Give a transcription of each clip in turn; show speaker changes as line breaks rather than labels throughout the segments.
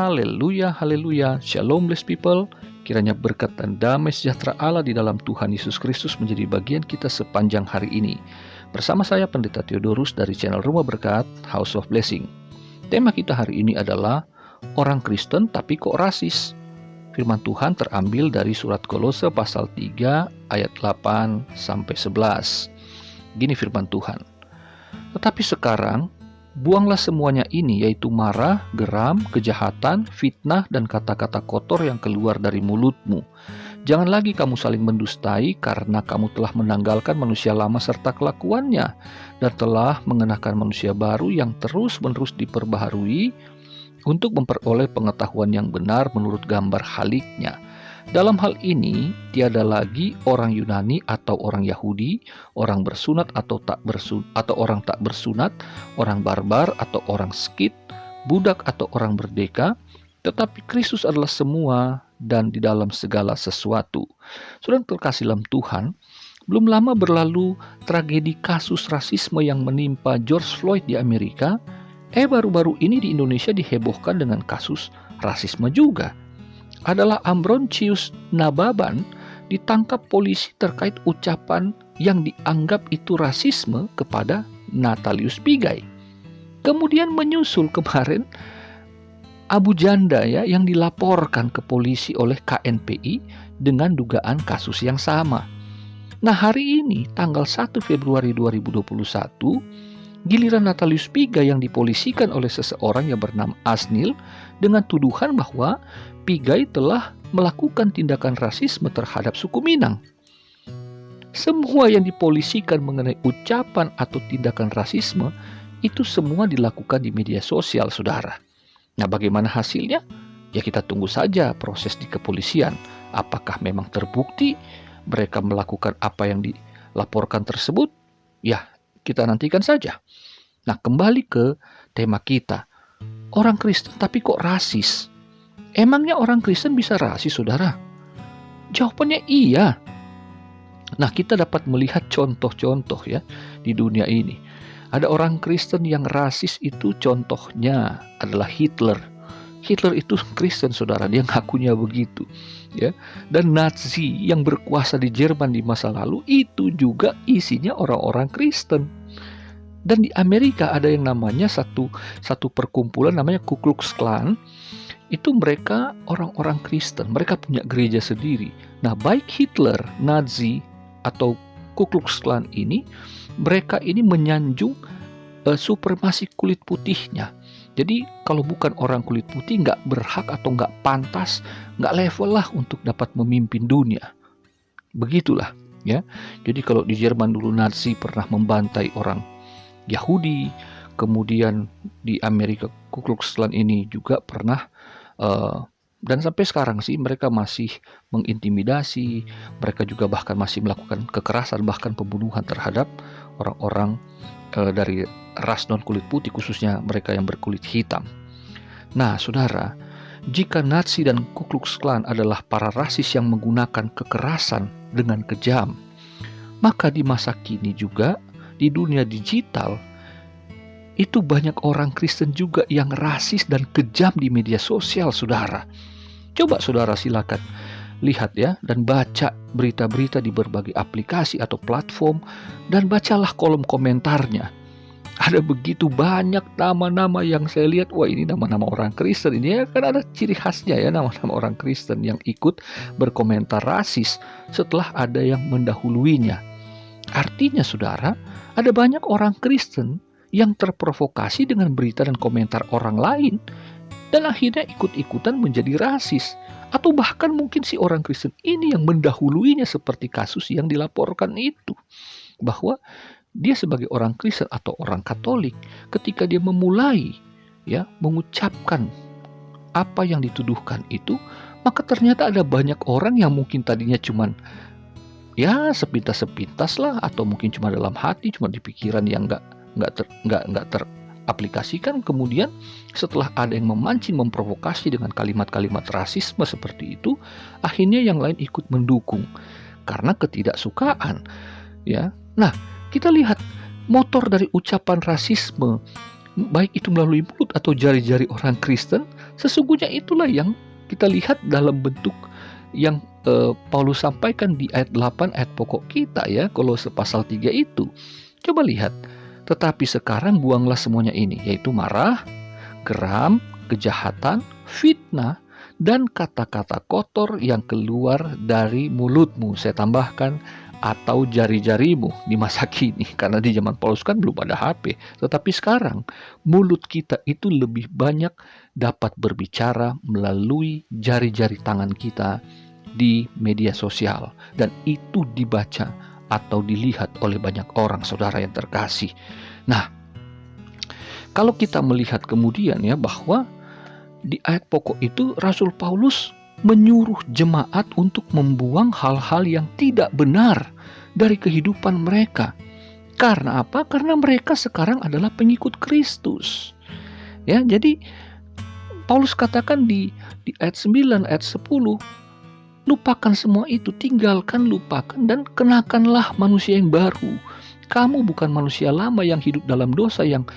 Haleluya, haleluya. Shalom blessed people. Kiranya berkat dan damai sejahtera Allah di dalam Tuhan Yesus Kristus menjadi bagian kita sepanjang hari ini. Bersama saya Pendeta Theodorus dari channel Rumah Berkat, House of Blessing. Tema kita hari ini adalah orang Kristen tapi kok rasis. Firman Tuhan terambil dari surat Kolose pasal 3 ayat 8 sampai 11. Gini firman Tuhan. Tetapi sekarang buanglah semuanya ini, yaitu marah, geram, kejahatan, fitnah, dan kata-kata kotor yang keluar dari mulutmu. Jangan lagi kamu saling mendustai, karena kamu telah menanggalkan manusia lama serta kelakuannya, dan telah mengenakan manusia baru yang terus-menerus diperbaharui untuk memperoleh pengetahuan yang benar menurut gambar haliknya. Dalam hal ini, tiada lagi orang Yunani atau orang Yahudi, orang bersunat atau orang tak bersunat, orang barbar atau orang Skit, budak atau orang merdeka, tetapi Kristus adalah semua dan di dalam segala sesuatu. Saudara terkasih dalam Tuhan, belum lama berlalu tragedi kasus rasisme yang menimpa George Floyd di Amerika. Baru-baru ini di Indonesia dihebohkan dengan kasus rasisme juga. Adalah Ambrosius Nababan ditangkap polisi terkait ucapan yang dianggap itu rasisme kepada Natalius Pigai. Kemudian menyusul kemarin Abu Janda yang dilaporkan ke polisi oleh KNPI dengan dugaan kasus yang sama. Nah, hari ini tanggal 1 Februari 2021 giliran Natalius Pigai yang dipolisikan oleh seseorang yang bernama Asnil dengan tuduhan bahwa Pigai telah melakukan tindakan rasisme terhadap suku Minang. Semua yang dipolisikan mengenai ucapan atau tindakan rasisme itu semua dilakukan di media sosial, saudara. Nah, bagaimana hasilnya? Ya, kita tunggu saja proses di kepolisian. Apakah memang terbukti mereka melakukan apa yang dilaporkan tersebut? Ya, kita nantikan saja. Nah, kembali ke tema kita. Orang Kristen tapi kok rasis? Emangnya orang Kristen bisa rasis, saudara? Jawabannya iya. Nah, kita dapat melihat contoh-contoh ya di dunia ini. Ada orang Kristen yang rasis itu, contohnya adalah Hitler. Hitler itu Kristen, saudara, dia ngakunya begitu ya. Dan Nazi yang berkuasa di Jerman di masa lalu itu juga isinya orang-orang Kristen. Dan di Amerika ada yang namanya satu perkumpulan namanya Ku Klux Klan. Itu mereka orang-orang Kristen, mereka punya gereja sendiri. Nah, baik Hitler, Nazi, atau Ku Klux Klan ini, mereka ini menyanjung supremasi kulit putihnya. Jadi kalau bukan orang kulit putih nggak berhak atau nggak pantas, nggak level lah untuk dapat memimpin dunia. Begitulah ya. Jadi kalau di Jerman dulu Nazi pernah membantai orang Yahudi, kemudian di Amerika Ku Klux Klan ini juga pernah dan sampai sekarang sih mereka masih mengintimidasi, mereka juga bahkan masih melakukan kekerasan, bahkan pembunuhan terhadap orang-orang dari ras non kulit putih, khususnya mereka yang berkulit hitam. Nah, saudara, jika Nazi dan Ku Klux Klan adalah para rasis yang menggunakan kekerasan dengan kejam, maka di masa kini juga di dunia digital itu banyak orang Kristen juga yang rasis dan kejam di media sosial, saudara. Coba saudara silakan lihat ya dan baca berita-berita di berbagai aplikasi atau platform dan bacalah kolom komentarnya. Ada begitu banyak nama-nama yang saya lihat, wah ini nama-nama orang Kristen. Ini ya kan ada ciri khasnya ya, nama-nama orang Kristen yang ikut berkomentar rasis setelah ada yang mendahuluinya. Artinya saudara, ada banyak orang Kristen yang terprovokasi dengan berita dan komentar orang lain dan akhirnya ikut-ikutan menjadi rasis, atau bahkan mungkin si orang Kristen ini yang mendahuluinya seperti kasus yang dilaporkan itu, bahwa dia sebagai orang Kristen atau orang Katolik ketika dia memulai ya mengucapkan apa yang dituduhkan itu, maka ternyata ada banyak orang yang mungkin tadinya cuman ya sepintas-sepintas lah, atau mungkin cuma dalam hati, cuma di pikiran yang nggak teraplikasikan. Kemudian setelah ada yang memancing, memprovokasi dengan kalimat-kalimat rasisme seperti itu, akhirnya yang lain ikut mendukung karena ketidaksukaan ya. Nah, kita lihat motor dari ucapan rasisme, baik itu melalui mulut atau jari-jari orang Kristen, Sesungguhnya itulah yang kita lihat dalam bentuk yang Paulus sampaikan di ayat 8 ayat pokok kita ya, Kolose pasal 3 itu. Coba lihat, tetapi sekarang buanglah semuanya ini, yaitu marah, geram, kejahatan, fitnah, dan kata-kata kotor yang keluar dari mulutmu. Saya tambahkan, atau jari-jarimu di masa kini. Karena di zaman Paulus kan belum ada HP. Tetapi sekarang, mulut kita itu lebih banyak dapat berbicara melalui jari-jari tangan kita di media sosial. Dan itu dibaca atau dilihat oleh banyak orang, saudara yang terkasih. Nah, kalau kita melihat kemudian ya, bahwa di ayat pokok itu Rasul Paulus menyuruh jemaat untuk membuang hal-hal yang tidak benar dari kehidupan mereka. Karena apa? Karena mereka sekarang adalah pengikut Kristus. Ya, jadi Paulus katakan di ayat 9, ayat 10, lupakan semua itu, tinggalkan, lupakan, dan kenakanlah manusia yang baru. Kamu bukan manusia lama yang hidup dalam dosa, yang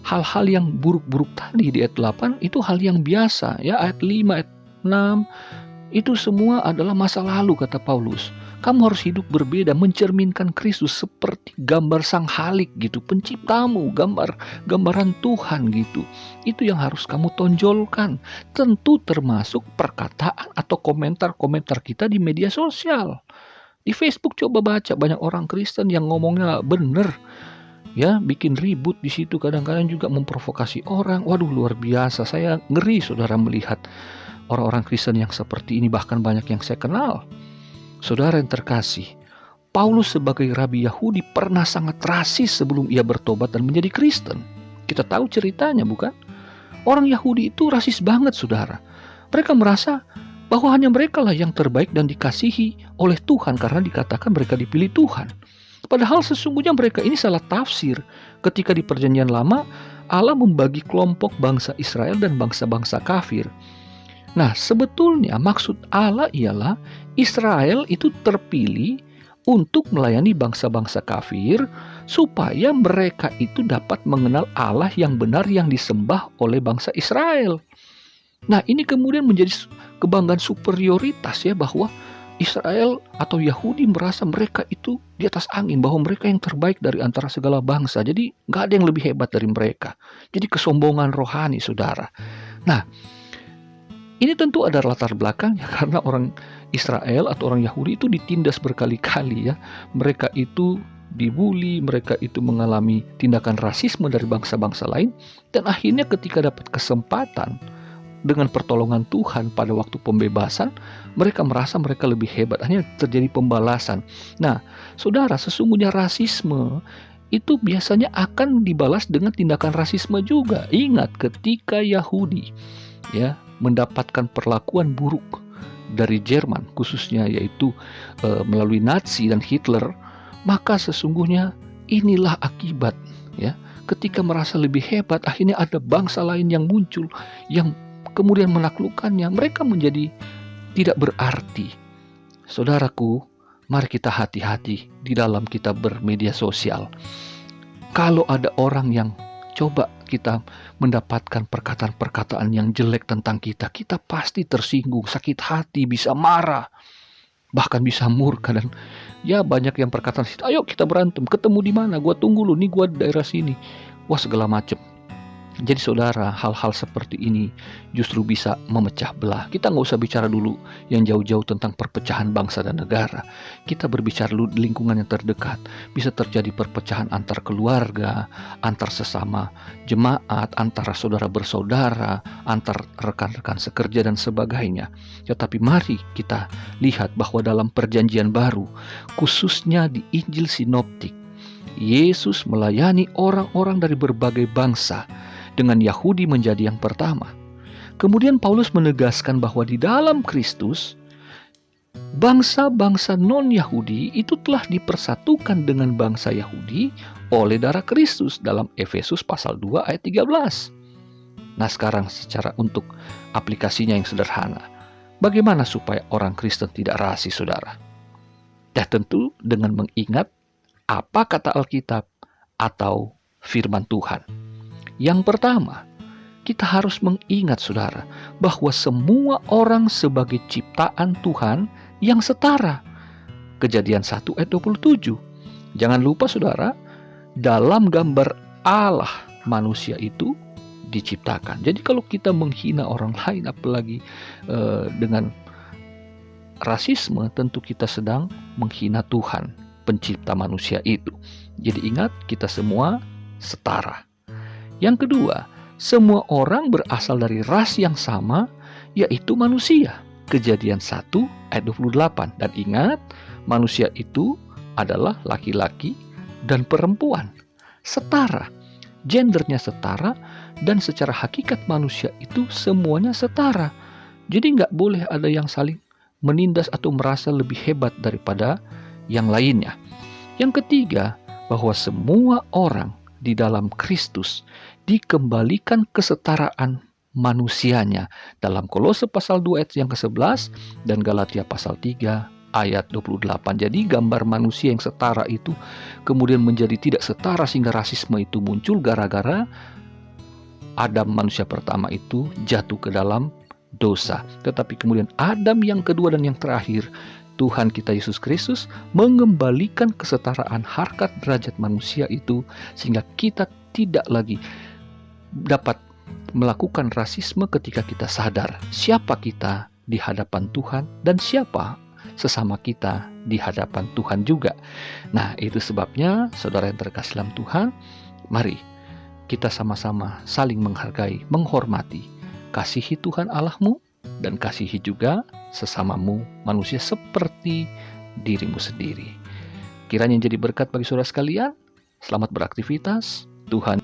hal-hal yang buruk-buruk tadi di ayat 8 itu hal yang biasa ya. Ayat 5, ayat 6 itu semua adalah masa lalu, kata Paulus. Kamu harus hidup berbeda, mencerminkan Kristus seperti gambar Sang Halik gitu, penciptamu, gambaran Tuhan gitu. Itu yang harus kamu tonjolkan. Tentu termasuk perkataan atau komentar-komentar kita di media sosial. Di Facebook coba baca, banyak orang Kristen yang ngomongnya bener. Ya, bikin ribut di situ, kadang-kadang juga memprovokasi orang. Waduh, luar biasa. Saya ngeri, saudara, melihat orang-orang Kristen yang seperti ini, bahkan banyak yang saya kenal. Saudara yang terkasih, Paulus sebagai rabi Yahudi pernah sangat rasis sebelum ia bertobat dan menjadi Kristen. Kita tahu ceritanya, bukan? Orang Yahudi itu rasis banget, saudara. Mereka merasa bahwa hanya mereka lah yang terbaik dan dikasihi oleh Tuhan karena dikatakan mereka dipilih Tuhan. Padahal sesungguhnya mereka ini salah tafsir. Ketika di Perjanjian Lama, Allah membagi kelompok bangsa Israel dan bangsa-bangsa kafir. Nah, sebetulnya maksud Allah ialah Israel itu terpilih untuk melayani bangsa-bangsa kafir supaya mereka itu dapat mengenal Allah yang benar yang disembah oleh bangsa Israel. Nah, ini kemudian menjadi kebanggaan superioritas ya, bahwa Israel atau Yahudi merasa mereka itu di atas angin, bahwa mereka yang terbaik dari antara segala bangsa. Jadi nggak ada yang lebih hebat dari mereka. Jadi kesombongan rohani, saudara. Nah, ini tentu ada latar belakangnya karena orang Israel atau orang Yahudi itu ditindas berkali-kali ya. Mereka itu dibully, mereka itu mengalami tindakan rasisme dari bangsa-bangsa lain. Dan akhirnya ketika dapat kesempatan dengan pertolongan Tuhan pada waktu pembebasan, mereka merasa mereka lebih hebat. Akhirnya terjadi pembalasan. Nah, saudara, sesungguhnya rasisme itu biasanya akan dibalas dengan tindakan rasisme juga. Ingat, ketika Yahudi ya mendapatkan perlakuan buruk dari Jerman khususnya, yaitu melalui Nazi dan Hitler, maka sesungguhnya inilah akibat ya. Ketika merasa lebih hebat, akhirnya ada bangsa lain yang muncul yang kemudian menaklukkannya. Mereka menjadi tidak berarti. Saudaraku, mari kita hati-hati di dalam kita bermedia sosial. Kalau ada orang yang coba kita mendapatkan perkataan-perkataan yang jelek tentang kita, kita pasti tersinggung, sakit hati, bisa marah, bahkan bisa murka. Dan ya banyak yang perkataan, ayo kita berantem, ketemu di mana, gua tunggu lu, nih gua di daerah sini, wah segala macam. Jadi saudara, hal-hal seperti ini justru bisa memecah belah. Kita nggak usah bicara dulu yang jauh-jauh tentang perpecahan bangsa dan negara. Kita berbicara dulu di lingkungan yang terdekat. Bisa terjadi perpecahan antar keluarga, antar sesama jemaat, antara saudara bersaudara, antar rekan-rekan sekerja dan sebagainya. Tetapi mari kita lihat bahwa dalam perjanjian baru, khususnya di Injil Sinoptik, Yesus melayani orang-orang dari berbagai bangsa, dengan Yahudi menjadi yang pertama. Kemudian Paulus menegaskan bahwa di dalam Kristus, bangsa-bangsa non-Yahudi itu telah dipersatukan dengan bangsa Yahudi oleh darah Kristus dalam Efesus pasal 2 ayat 13. Nah, sekarang secara untuk aplikasinya yang sederhana, bagaimana supaya orang Kristen tidak rasis, saudara? Ya tentu dengan mengingat apa kata Alkitab atau firman Tuhan. Yang pertama, kita harus mengingat saudara, bahwa semua orang sebagai ciptaan Tuhan yang setara. Kejadian 1 ayat 27. Jangan lupa saudara, dalam gambar Allah manusia itu diciptakan. Jadi kalau kita menghina orang lain, apalagi dengan rasisme, tentu kita sedang menghina Tuhan, pencipta manusia itu. Jadi ingat, kita semua setara. Yang kedua, semua orang berasal dari ras yang sama, yaitu manusia. Kejadian 1 ayat 28. Dan ingat, manusia itu adalah laki-laki dan perempuan. Setara. Gendernya setara, dan secara hakikat manusia itu semuanya setara. Jadi nggak boleh ada yang saling menindas atau merasa lebih hebat daripada yang lainnya. Yang ketiga, bahwa semua orang di dalam Kristus dikembalikan kesetaraan manusianya dalam Kolose pasal 2 ayat yang ke-11 dan Galatia pasal 3 ayat 28. Jadi gambar manusia yang setara itu kemudian menjadi tidak setara, sehingga rasisme itu muncul gara-gara Adam manusia pertama itu jatuh ke dalam dosa. Tetapi kemudian Adam yang kedua dan yang terakhir, Tuhan kita Yesus Kristus mengembalikan kesetaraan harkat derajat manusia itu, sehingga kita tidak lagi dapat melakukan rasisme ketika kita sadar siapa kita di hadapan Tuhan dan siapa sesama kita di hadapan Tuhan juga. Nah, itu sebabnya saudara yang terkasih dalam Tuhan, mari kita sama-sama saling menghargai, menghormati, kasihi Tuhan Allahmu dan kasihi juga sesamamu manusia seperti dirimu sendiri. Kiranya jadi berkat bagi saudara sekalian. Selamat beraktivitas. Tuhan